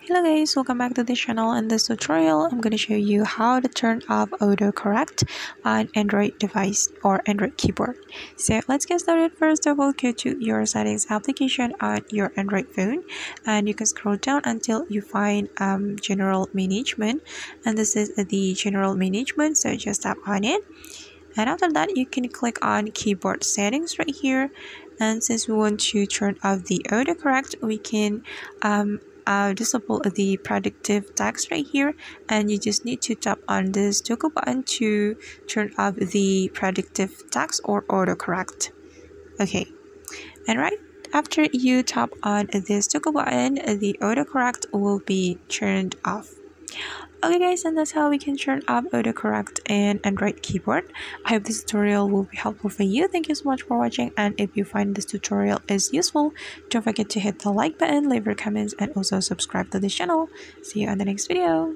Hello guys, welcome back to the channel. In this tutorial, I'm going to show you how to turn off autocorrect on Android device or Android keyboard. So let's get started. First of all, go to your settings application on your Android phone and you can scroll down until you find general management, and this is the general management, so just tap on it. And after that, you can click on keyboard settings right here, and since we want to turn off the autocorrect, we can disable the predictive text right here, and you just need to tap on this toggle button to turn off the predictive text or autocorrect. Okay, and right after you tap on this toggle button, the autocorrect will be turned off. Okay guys, and that's how we can turn off autocorrect in Android keyboard. I hope this tutorial will be helpful for you. Thank you so much for watching, and if you find this tutorial is useful, don't forget to hit the like button, leave your comments, and also subscribe to the channel. See you on the next video.